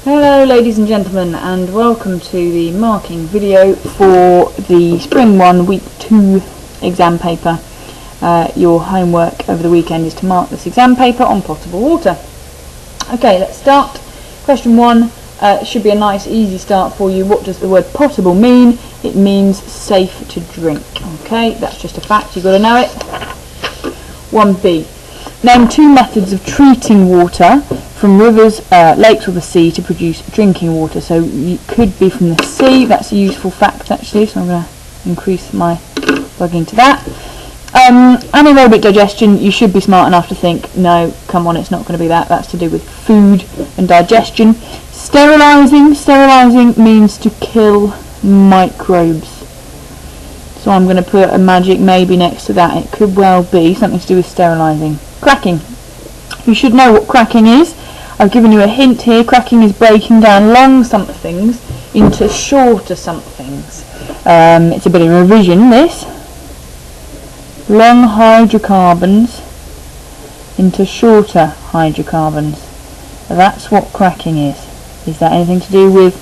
Hello ladies and gentlemen, and welcome to the marking video for the Spring 1 Week 2 exam paper. Your homework over the weekend is to mark this exam paper on potable water. Okay, let's start. Question 1 should be a nice easy start for you. What does the word potable mean? It means safe to drink. Okay, that's just a fact, you've got to know it. 1b. Name 2 methods of treating water from rivers, lakes or the sea to produce drinking water. So it could be from the sea. That's a useful fact actually, so I'm going to increase my plugging to that. Anaerobic digestion, you should be smart enough to think, no, come on, it's not going to be that. That's to do with food and digestion. Sterilising means to kill microbes. So I'm going to put a magic maybe next to that. It could well be something to do with sterilising. Cracking. You should know what cracking is. I've given you a hint here. Cracking is breaking down long somethings into shorter somethings. It's a bit of revision, this. Long hydrocarbons into shorter hydrocarbons. That's what cracking is. Is that anything to do with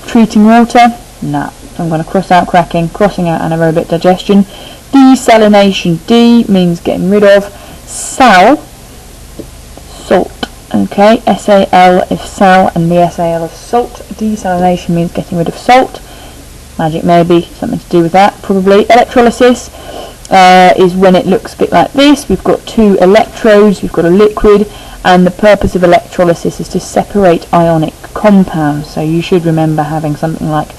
treating water? No. So I'm going to cross out cracking, crossing out anaerobic digestion. Desalination. D means getting rid of. Sal, salt. Okay, S-A-L if sal and the S-A-L of salt. Desalination means getting rid of salt. Magic maybe, something to do with that, probably. Electrolysis is when it looks a bit like this. We've got 2 electrodes, we've got a liquid, and the purpose of electrolysis is to separate ionic compounds. So you should remember having something like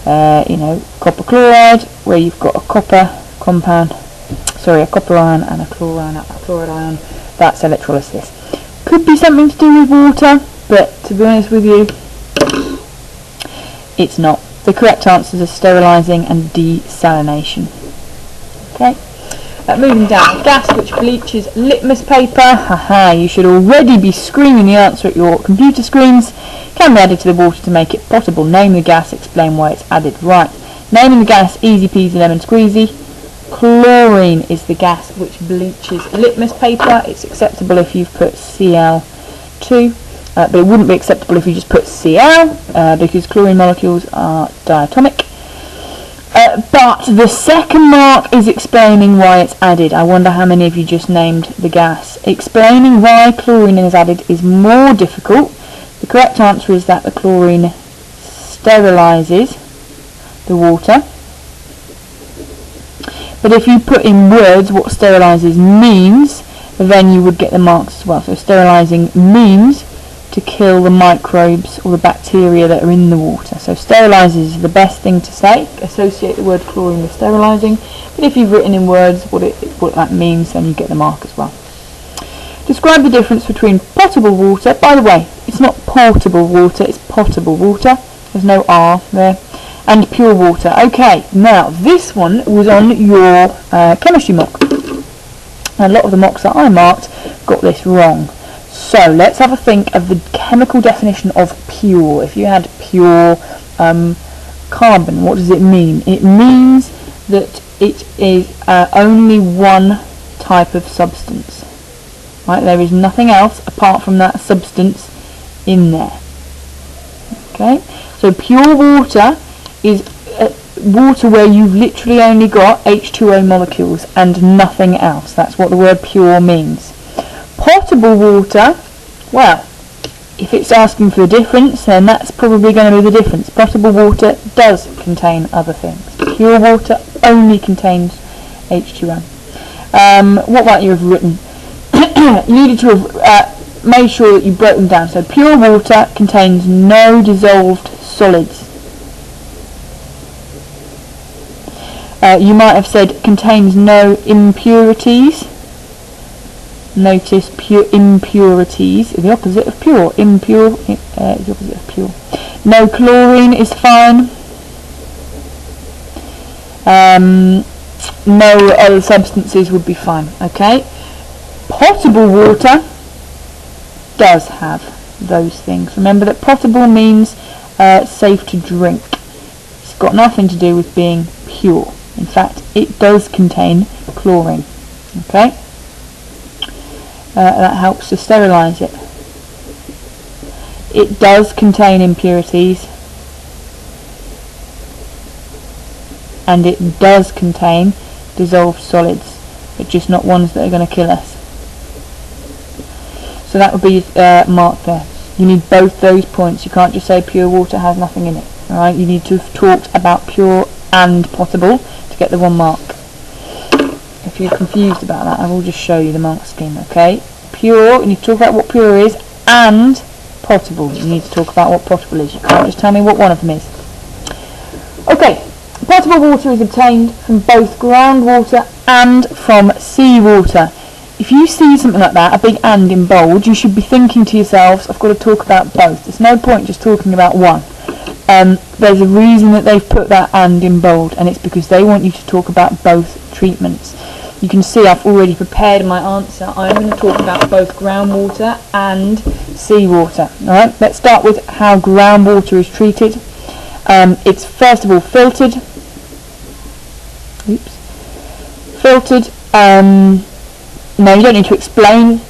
copper chloride, where you've got a copper compound, a copper ion and a chloride ion. That's electrolysis. Could be something to do with water, but to be honest with you, it's not. The correct answers are sterilising and desalination. Okay, moving down. Gas which bleaches litmus paper. Haha, you should already be screaming the answer at your computer screens. Can be added to the water to make it potable. Name the gas, explain why it's added. Right, naming the gas, easy peasy lemon squeezy. Chlorine is the gas which bleaches litmus paper. It's acceptable if you've put Cl2, but it wouldn't be acceptable if you just put Cl, because chlorine molecules are diatomic. But the second mark is explaining why it's added. I wonder how many of you just named the gas. Explaining why chlorine is added is more difficult. The correct answer is that the chlorine sterilises the water. But if you put in words what sterilises means, then you would get the marks as well. So sterilising means to kill the microbes or the bacteria that are in the water. So sterilises is the best thing to say. Associate the word chlorine with sterilising. But if you've written in words what that means, then you get the mark as well. Describe the difference between potable water. By the way, it's not portable water, it's potable water. There's no R there. And pure water. Okay, now this one was on your chemistry mock. A lot of the mocks that I marked got this wrong. So let's have a think of the chemical definition of pure. If you had pure carbon, what does it mean? It means that it is only one type of substance. Right, there is nothing else apart from that substance in there. Okay, so pure water is water where you've literally only got H2O molecules and nothing else. That's what the word pure means. Potable water, well, if it's asking for the difference, then that's probably going to be the difference. Potable water does contain other things. Pure water only contains H2O. What might you have written? You needed to have made sure that you broke them down. So pure water contains no dissolved solids. You might have said contains no impurities. Notice pure impurities is the opposite of pure. Impure is the opposite of pure. No chlorine is fine. No other substances would be fine. Okay. Potable water does have those things. Remember that potable means safe to drink. It's got nothing to do with being pure. In fact, it does contain chlorine. Okay, that helps to sterilise it. It does contain impurities, and it does contain dissolved solids, but just not ones that are going to kill us. So that would be marked there. You need both those points. You can't just say pure water has nothing in it. Alright, you need to have talked about pure and potable to get the 1 mark. If you're confused about that, I will just show you the mark scheme, okay? Pure, you need to talk about what pure is, and potable. You need to talk about what potable is. You can't just tell me what one of them is. Okay, potable water is obtained from both groundwater and from seawater. If you see something like that, a big and in bold, you should be thinking to yourselves, I've got to talk about both. There's no point just talking about one. There's a reason that they've put that and in bold, and it's because they want you to talk about both treatments. You can see I've already prepared my answer. I'm going to talk about both groundwater and seawater. Alright, let's start with how groundwater is treated. It's first of all filtered. Filtered. Now you don't need to explain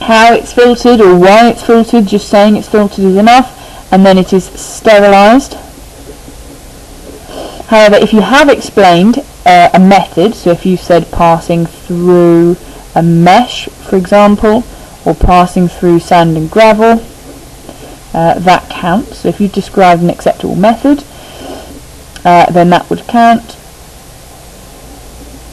how it's filtered or why it's filtered, just saying it's filtered is enough. And then it is sterilised. However, if you have explained a method, so if you said passing through a mesh, for example, or passing through sand and gravel, that counts. So if you described an acceptable method, then that would count.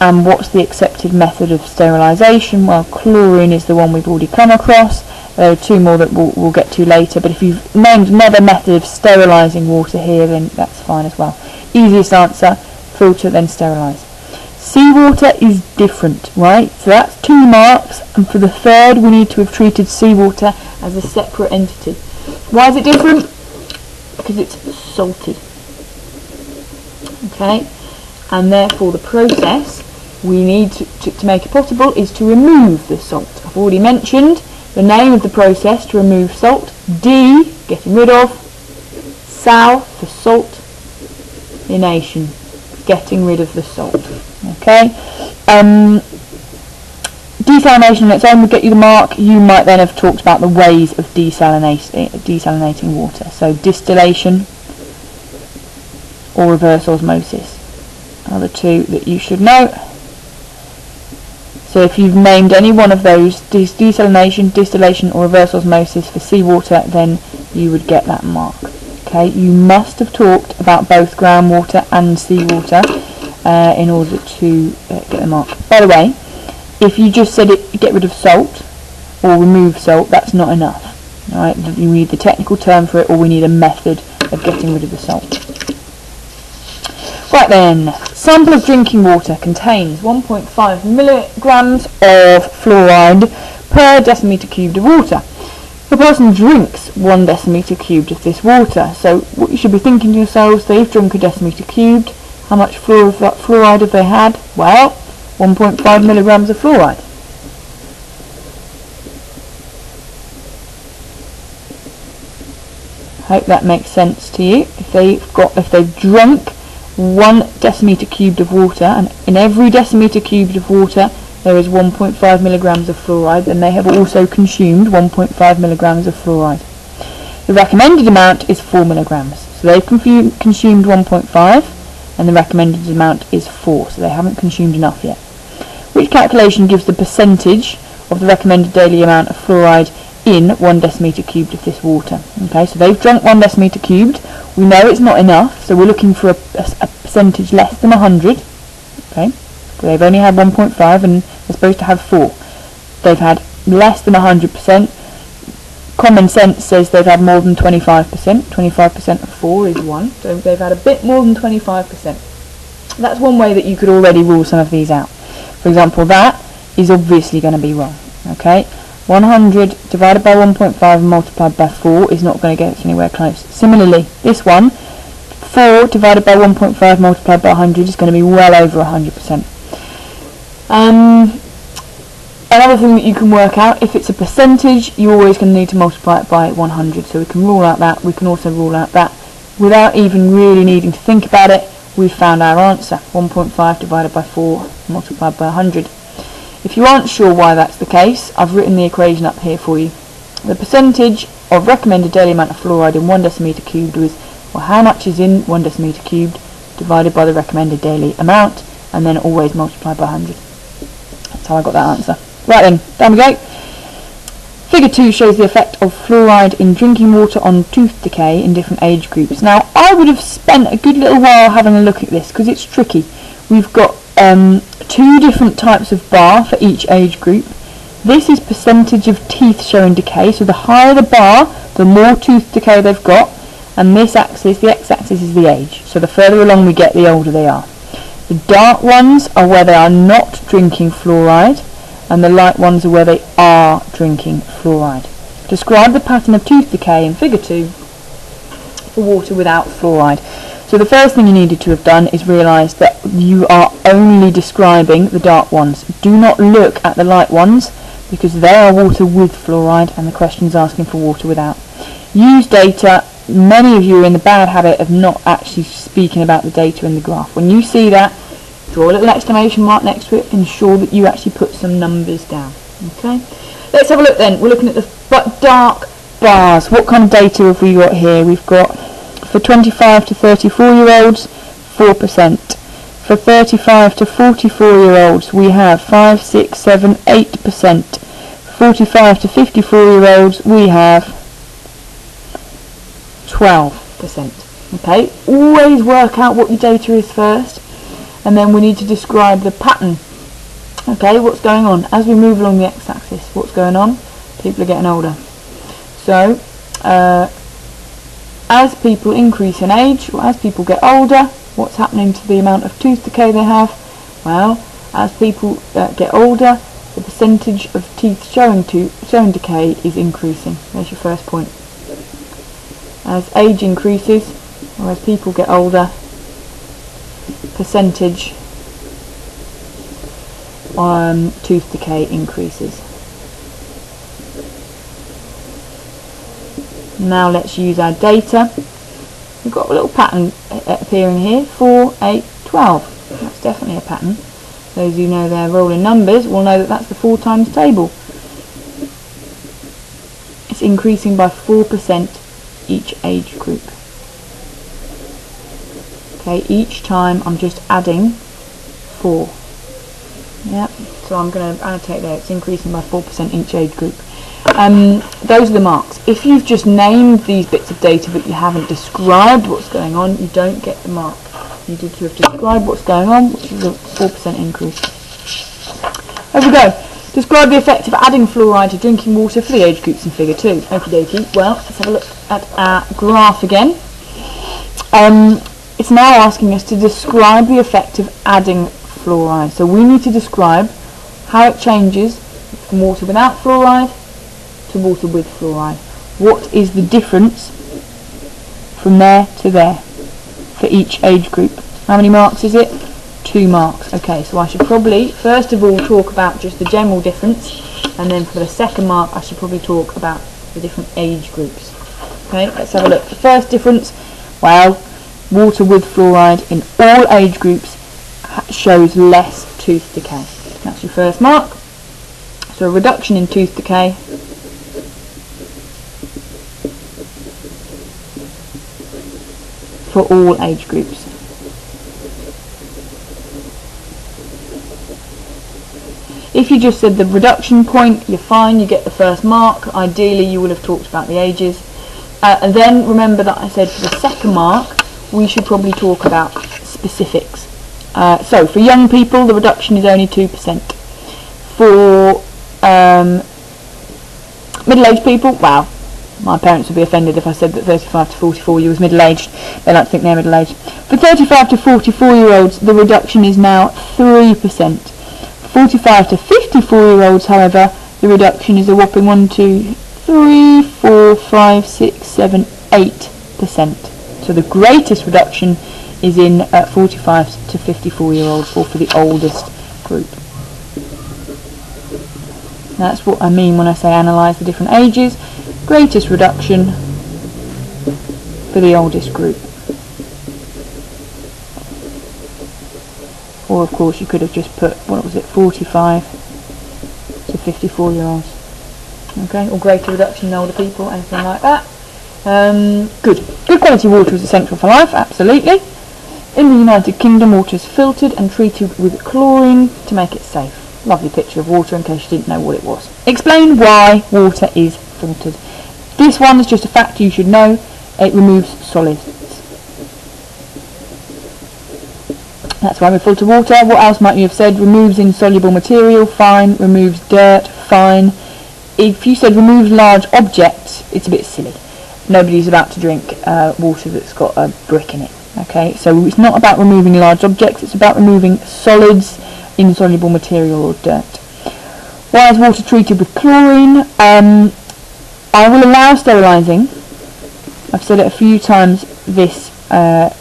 And what's the accepted method of sterilisation? Well, chlorine is the one we've already come across. There are 2 more that we'll get to later, but if you've named another method of sterilising water here, then that's fine as well. Easiest answer, filter then sterilise. Seawater is different, right? So that's 2 marks, and for the 3rd we need to have treated seawater as a separate entity. Why is it different? Because it's salty. Okay, and therefore the process we need to make it potable is to remove the salt. I've already mentioned the name of the process to remove salt. D, getting rid of. Sal, for saltination, getting rid of the salt. Okay. Desalination on its own would get you the mark. You might then have talked about the ways of desalinating water. So distillation or reverse osmosis are the 2 that you should know. So if you've named any one of those, desalination, distillation or reverse osmosis for seawater, then you would get that mark. Okay, you must have talked about both groundwater and seawater in order to get the mark. By the way, if you just said get rid of salt or remove salt, that's not enough. Alright, you need the technical term for it, or we need a method of getting rid of the salt. Right then, sample of drinking water contains 1.5 milligrams of fluoride per decimetre cubed of water. The person drinks 1 decimetre cubed of this water. So what you should be thinking to yourselves, they've drunk a decimetre cubed. How much fluoride have they had? Well, 1.5 milligrams of fluoride. Hope that makes sense to you. If they've drunk 1 decimetre cubed of water, and in every decimetre cubed of water there is 1.5 milligrams of fluoride, then they have also consumed 1.5 milligrams of fluoride. The recommended amount is 4 milligrams. So they've consumed 1.5, and the recommended amount is 4, so they haven't consumed enough yet. Which calculation gives the percentage of the recommended daily amount of fluoride in 1 decimetre cubed of this water? Okay, so they've drunk 1 decimetre cubed. We know it's not enough, so we're looking for a percentage less than 100. Okay, so they've only had 1.5 and they're supposed to have 4. They've had less than 100%. Common sense says they've had more than 25%. 25% of 4 is 1, so they've had a bit more than 25%. That's one way that you could already rule some of these out. For example, that is obviously going to be wrong. Okay, 100 divided by 1.5 and multiplied by 4 is not going to get us anywhere close. Similarly, this one, 4 divided by 1.5 multiplied by 100 is going to be well over 100%. Another thing that you can work out, if it's a percentage, you're always going to need to multiply it by 100. So we can rule out that. We can also rule out that without even really needing to think about it. We've found our answer, 1.5 divided by 4 multiplied by 100. If you aren't sure why that's the case, I've written the equation up here for you. The percentage of recommended daily amount of fluoride in 1 decimetre cubed was, well, how much is in 1 decimetre cubed divided by the recommended daily amount, and then always multiplied by 100. That's how I got that answer. Right then, down we go. Figure 2 shows the effect of fluoride in drinking water on tooth decay in different age groups. Now, I would have spent a good little while having a look at this because it's tricky. We've got 2 different types of bar for each age group. This is percentage of teeth showing decay, so the higher the bar, the more tooth decay they've got, and this axis, the x-axis, is the age. So the further along we get, the older they are. The dark ones are where they are not drinking fluoride, and the light ones are where they are drinking fluoride. Describe the pattern of tooth decay in figure 2 for water without fluoride. So the first thing you needed to have done is realise that you are only describing the dark ones. Do not look at the light ones, because they are water with fluoride and the question is asking for water without. Use data. Many of you are in the bad habit of not actually speaking about the data in the graph. When you see that, draw a little exclamation mark next to it, ensure that you actually put some numbers down. Okay, let's have a look then. We're looking at the dark bars. What kind of data have we got here? We've got for 25 to 34-year-olds 4%. For 35 to 44-year-olds we have 5, 6, 7, 8%. 45 to 54-year-olds we have 12%. Okay, always work out what your data is first, and then we need to describe the pattern. Okay, what's going on as we move along the x-axis? What's going on? People are getting older. So as people increase in age, or as people get older, what's happening to the amount of tooth decay they have? Well, as people get older, the percentage of teeth showing decay is increasing. There's your first point. As age increases, or as people get older, percentage tooth decay increases. Now let's use our data. We've got a little pattern appearing here, 4, 8, 12. That's definitely a pattern. Those who know their rolling numbers will know that that's the 4 times table. It's increasing by 4% each age group. Okay, each time I'm just adding 4. Yep, so I'm going to annotate there, it's increasing by 4% each age group. Those are the marks. If you've just named these bits of data but you haven't described what's going on, you don't get the mark. You need to have described what's going on, which is a 4% increase. There we go. Describe the effect of adding fluoride to drinking water for the age groups in figure 2. Okie dokie. Well, let's have a look at our graph again. It's now asking us to describe the effect of adding fluoride. So we need to describe how it changes from water without fluoride to water with fluoride. What is the difference from there to there for each age group? How many marks is it? 2 marks. Okay, so I should probably first of all talk about just the general difference, and then for the second mark I should probably talk about the different age groups. Okay, let's have a look. The first difference, well, water with fluoride in all age groups shows less tooth decay. That's your first mark. So a reduction in tooth decay for all age groups. If you just said the reduction point, you're fine, you get the first mark. Ideally you would have talked about the ages. And then remember that I said for the second mark we should probably talk about specifics. So for young people the reduction is only 2%. For middle-aged people, wow, my parents would be offended if I said that 35 to 44 years was middle-aged. They like to think they're middle-aged. For 35 to 44-year-olds the reduction is now 3%. 45 to 54-year-olds, however, the reduction is a whopping 1, 2, 3, 4, 5, 6, 7, 8%. So the greatest reduction is in 45 to 54-year-olds, or for the oldest group. That's what I mean when I say analyse the different ages. Greatest reduction for the oldest group. Or of course you could have just put, what was it, 45 to 54-year-olds. okay, or greater reduction in older people, anything like that. Good quality water is essential for life, absolutely. In the United Kingdom, water is filtered and treated with chlorine to make it safe. Lovely picture of water in case you didn't know what it was. Explain why water is filtered. This one is just a fact you should know. It removes solids. That's why we filter water. What else might you have said? Removes insoluble material, fine. Removes dirt, fine. If you said removes large objects, it's a bit silly. Nobody's about to drink water that's got a brick in it. Okay, so it's not about removing large objects, it's about removing solids, insoluble material or dirt. Why is water treated with chlorine? I will allow sterilising. I've said it a few times this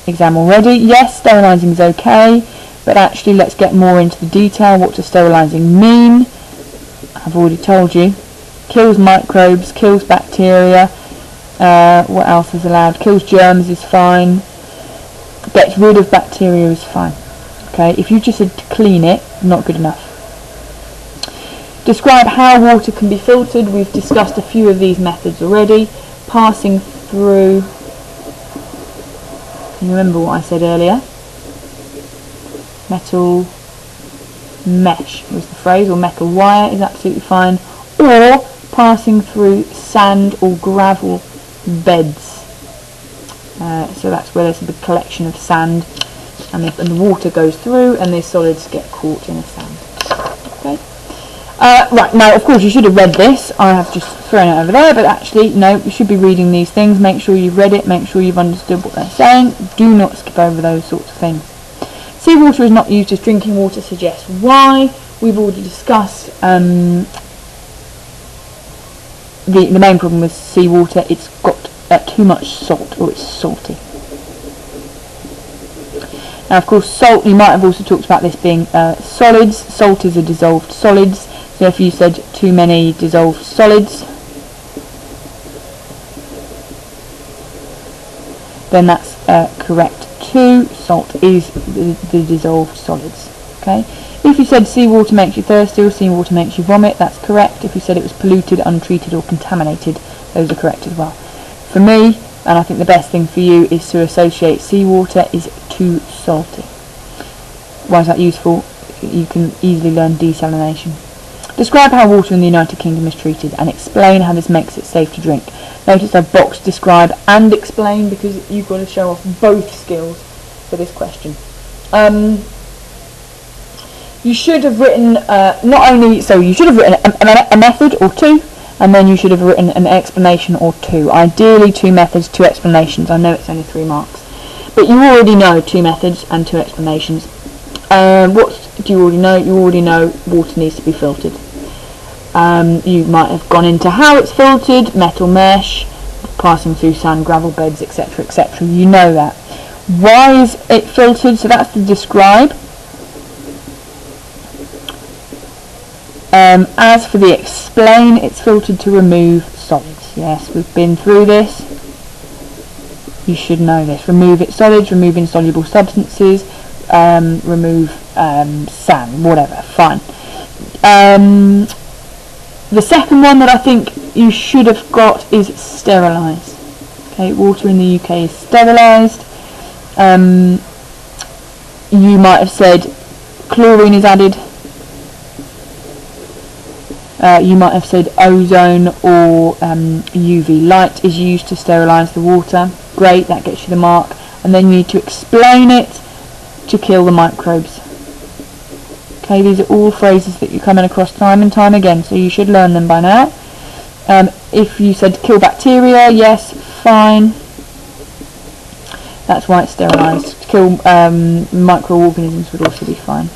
exam already. Yes, sterilising is okay, but actually let's get more into the detail. What does sterilising mean? I've already told you. Kills microbes, kills bacteria. What else is allowed? Kills germs is fine. Gets rid of bacteria is fine. Okay, if you just said to clean it, not good enough. Describe how water can be filtered. We've discussed a few of these methods already. Passing through, can you remember what I said earlier? Metal mesh was the phrase, or metal wire is absolutely fine. Or passing through sand or gravel beds. So that's where there's a big collection of sand and the water goes through and the solids get caught in the sand. Okay. Right, now of course you should have read this. I have just thrown it over there, but actually no, you should be reading these things. Make sure you've read it, make sure you've understood what they're saying. Do not skip over those sorts of things. Seawater is not used as drinking water suggests why. We've already discussed the main problem with seawater. It's got too much salt, or it's salty. Now of course salt, you might have also talked about this being solids. Salt is a dissolved solids, so if you said too many dissolved solids, then that's correct too. Salt is the dissolved solids. Okay. If you said seawater makes you thirsty or seawater makes you vomit, that's correct. If you said it was polluted, untreated or contaminated, those are correct as well. For me, and I think the best thing for you, is to associate seawater is too salty. Why is that useful? You can easily learn desalination. Describe how water in the United Kingdom is treated and explain how this makes it safe to drink. Notice I've boxed describe and explain because you've got to show off both skills for this question. You should have written you should have written a method or two, and then you should have written an explanation or two. Ideally 2 methods, 2 explanations. I know it's only 3 marks, but you already know 2 methods and 2 explanations. What do you already know? You already know water needs to be filtered. You might have gone into how it's filtered, metal mesh, passing through sand, gravel beds, etc, etc. You know that. Why is it filtered? So that's the describe. As for the explain, it's filtered to remove solids. Yes, we've been through this. You should know this. Remove its solids, remove insoluble substances, remove sand, whatever, fine. The second one that I think you should have got is sterilise. Okay, water in the UK is sterilised. You might have said chlorine is added. You might have said ozone or UV light is used to sterilise the water. Great, that gets you the mark. And then you need to explain it to kill the microbes. Okay, these are all phrases that you're coming across time and time again, so you should learn them by now. If you said kill bacteria, yes, fine. That's why it's sterilised. To kill microorganisms would also be fine.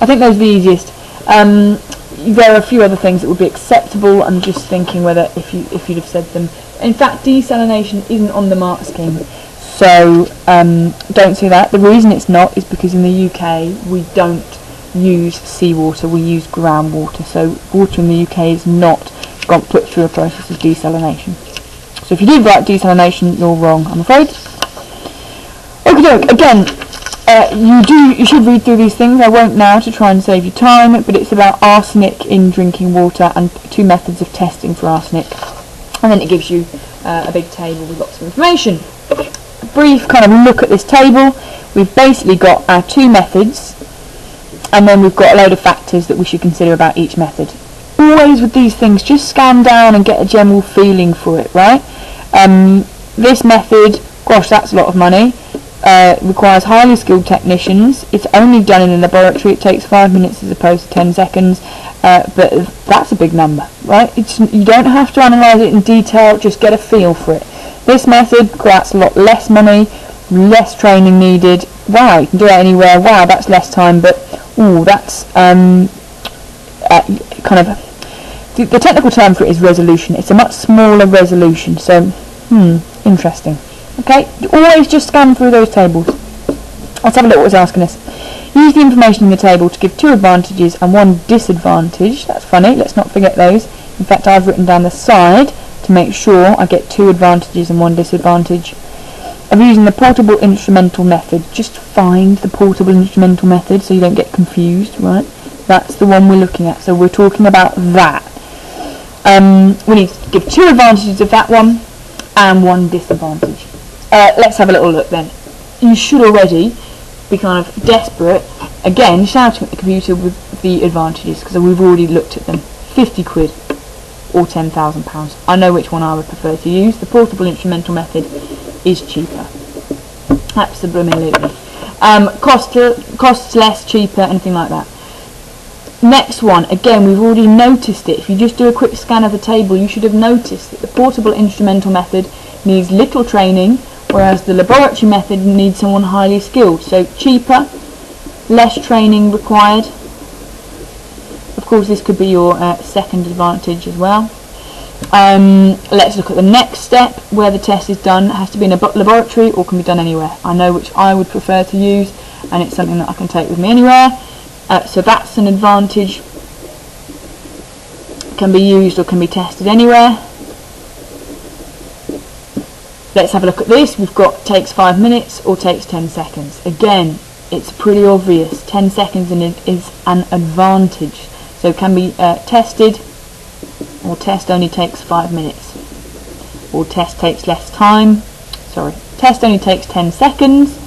I think those are the easiest. There are a few other things that would be acceptable. I'm just thinking whether if you'd have said them. In fact, desalination isn't on the mark scheme, so don't see that. The reason it's not is because in the UK we don't use seawater, we use groundwater. So water in the UK is not put through a process of desalination. So if you did write desalination, you're wrong, I'm afraid. Okay, again, You should read through these things. I won't now to try and save you time, but it's about arsenic in drinking water and 2 methods of testing for arsenic, and then it gives you a big table with lots of information. A brief kind of look at this table. We've basically got our 2 methods, and then we've got a load of factors that we should consider about each method. Always with these things, just scan down and get a general feeling for it, right? This method, gosh, that's a lot of money. Requires highly skilled technicians. It's only done in a laboratory. It takes 5 minutes as opposed to 10 seconds, but that's a big number, right? You don't have to analyse it in detail, just get a feel for it. This method, that's a lot less money, less training needed. Wow, you can do it anywhere. Wow, that's less time, but that's kind of the technical term for it is resolution. It's a much smaller resolution, so interesting. Okay, always just scan through those tables. Let's have a look what it's asking us. Use the information in the table to give 2 advantages and 1 disadvantage. That's funny, let's not forget those. In fact, I've written down the side to make sure I get 2 advantages and 1 disadvantage. Of using the portable instrumental method. Just find the portable instrumental method so you don't get confused, right? That's the one we're looking at, so we're talking about that. We need to give 2 advantages of that one and 1 disadvantage. Let's have a little look then. You should already be kind of desperate, again, shouting at the computer with the advantages, because we've already looked at them. 50 quid or £10,000. I know which one I would prefer to use. The portable instrumental method is cheaper. Absolutely. Costs less, cheaper, anything like that. Next one, again, we've already noticed it. If you just do a quick scan of the table, you should have noticed that the portable instrumental method needs little training, whereas the laboratory method needs someone highly skilled. So cheaper, less training required. Of course, this could be your second advantage as well. Let's look at the next step, where the test is done. It has to be in a laboratory or can be done anywhere. I know which I would prefer to use, and it's something that I can take with me anywhere. So that's an advantage. Can be used or can be tested anywhere. Let's have a look at this. We've got takes 5 minutes or takes 10 seconds. Again, it's pretty obvious. 10 seconds is an advantage. So it can be tested, or test only takes 5 minutes. Or test takes less time. Sorry, test only takes 10 seconds.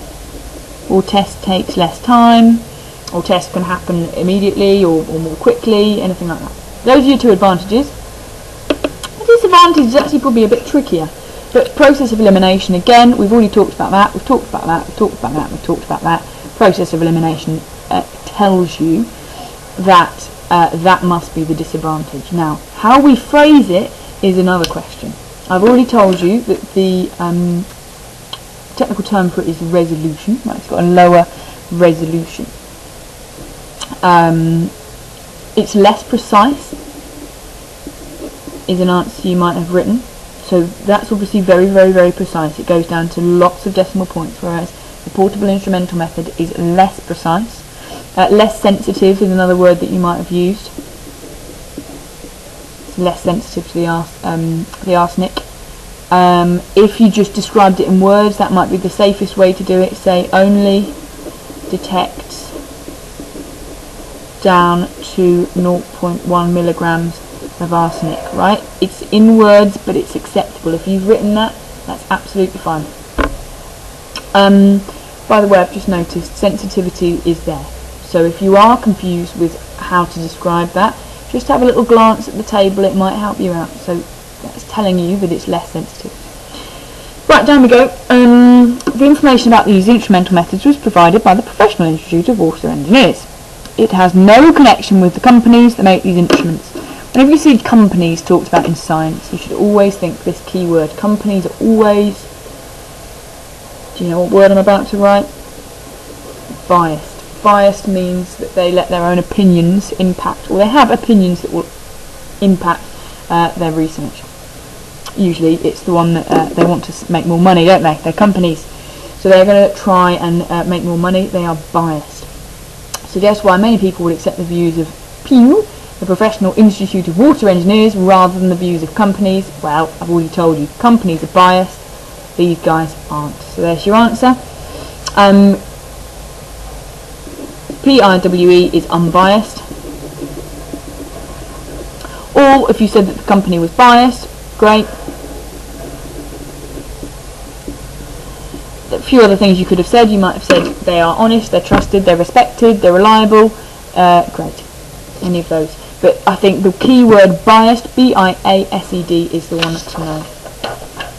Or test takes less time. Or test can happen immediately or more quickly, anything like that. Those are your 2 advantages. The disadvantage is actually probably a bit trickier. But process of elimination, again, we've already talked about that, we've talked about that, we've talked about that, we've talked about that. Process of elimination tells you that that must be the disadvantage. Now, how we phrase it is another question. I've already told you that the technical term for it is resolution. Right, it's got a lower resolution. It's less precise is an answer you might have written. So that's obviously very, very, very precise. It goes down to lots of decimal points, whereas the portable instrumental method is less precise. Less sensitive is another word that you might have used. It's less sensitive to the arsenic. If you just described it in words, that might be the safest way to do it. Say only detects down to 0.1 milligrams of arsenic, right? It's in words, but it's acceptable. If you've written that, that's absolutely fine. By the way, I've just noticed sensitivity is there. So if you are confused with how to describe that, just have a little glance at the table, it might help you out. So that's telling you that it's less sensitive. Right, down we go. The information about these instrumental methods was provided by the Professional Institute of Water Engineers. It has no connection with the companies that make these instruments. Whenever you see companies talked about in science, you should always think this keyword. Companies are always, do you know what word I'm about to write? Biased. Biased means that they let their own opinions impact, or they have opinions that will impact their research. Usually it's the one that they want to make more money, don't they? They're companies. So they're going to try and make more money. They are biased. So that's why many people would accept the views of PIU, the Professional Institute of Water Engineers, rather than the views of companies. Well, I've already told you, companies are biased, these guys aren't. So there's your answer. PIWE is unbiased. Or if you said that the company was biased, great. A few other things you could have said. You might have said they are honest, they're trusted, they're respected, they're reliable. Great. Any of those. But I think the key word biased, B-I-A-S-E-D, is the one to know.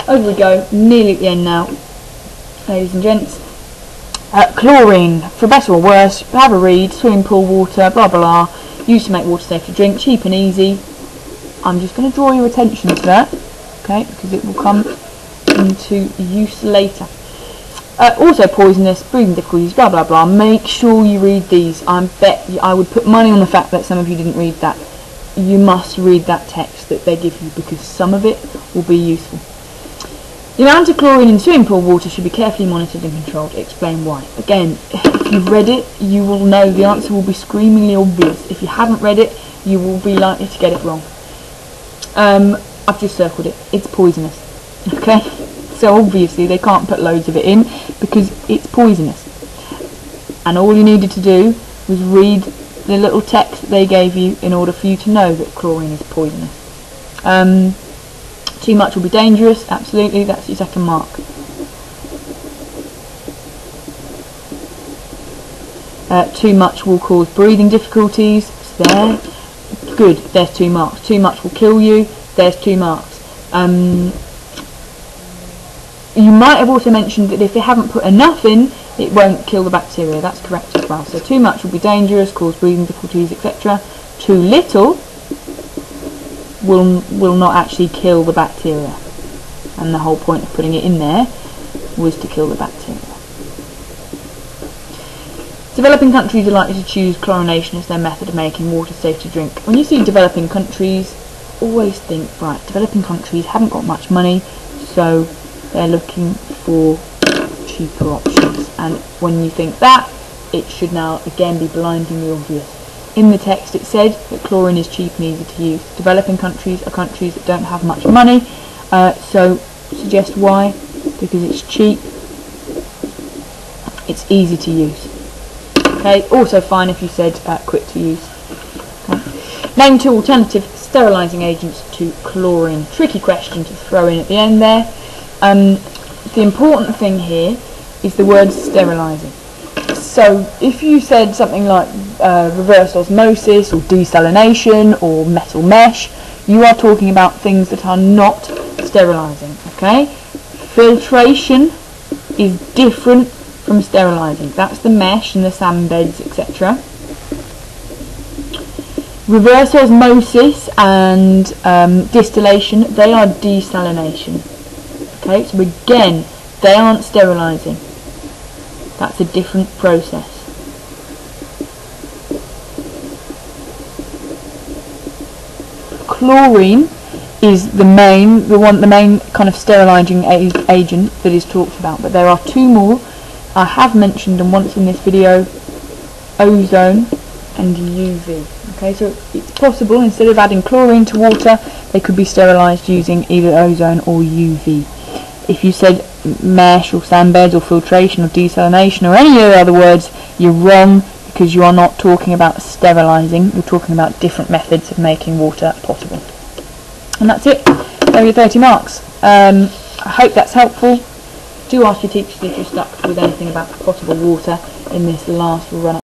Over we go, nearly at the end now, ladies and gents. Chlorine, for better or worse, have a read, swimming pool water, blah blah blah, used to make water safe to drink, cheap and easy. I'm just going to draw your attention to that, okay, because it will come into use later. Also poisonous, breathing difficulties, blah blah blah. Make sure you read these. I would put money on the fact that some of you didn't read that. You must read that text that they give you, because some of it will be useful. The amount of chlorine in swimming pool water should be carefully monitored and controlled. Explain why. Again, if you've read it, you will know the answer will be screamingly obvious. If you haven't read it, you will be likely to get it wrong. I've just circled it. It's poisonous. Okay? So obviously they can't put loads of it in because it's poisonous. And all you needed to do was read the little text that they gave you in order for you to know that chlorine is poisonous. Too much will be dangerous, absolutely, that's your second mark. Too much will cause breathing difficulties, it's there. Good, there's 2 marks. Too much will kill you, there's 2 marks. You might have also mentioned that if you haven't put enough in, it won't kill the bacteria. That's correct as well. So too much will be dangerous, cause breathing difficulties, etc. Too little will not actually kill the bacteria. And the whole point of putting it in there was to kill the bacteria. Developing countries are likely to choose chlorination as their method of making water safe to drink. When you see developing countries, always think, right, developing countries haven't got much money, so they're looking for cheaper options. And when you think that, it should now again be blindingly obvious. In the text it said that chlorine is cheap and easy to use. Developing countries are countries that don't have much money, so suggest why? Because it's cheap, it's easy to use. Okay, also fine if you said quick to use. Okay. Name 2 alternative sterilising agents to chlorine. Tricky question to throw in at the end there. The important thing here is the word sterilising. So if you said something like reverse osmosis or desalination or metal mesh, you are talking about things that are not sterilising. Okay? Filtration is different from sterilising. That's the mesh and the sand beds, etc. Reverse osmosis and distillation, they are desalination. Okay, so again, they aren't sterilising. That's a different process. Chlorine is the main kind of sterilising agent that is talked about, but there are 2 more. I have mentioned them once in this video: ozone and UV. Okay, so it's possible, instead of adding chlorine to water, they could be sterilised using either ozone or UV. If you said mesh or sand beds or filtration or desalination or any of the other words, you're wrong, because you are not talking about sterilising, you're talking about different methods of making water potable. And that's it. There are your 30 marks. I hope that's helpful. Do ask your teachers if you're stuck with anything about potable water in this last run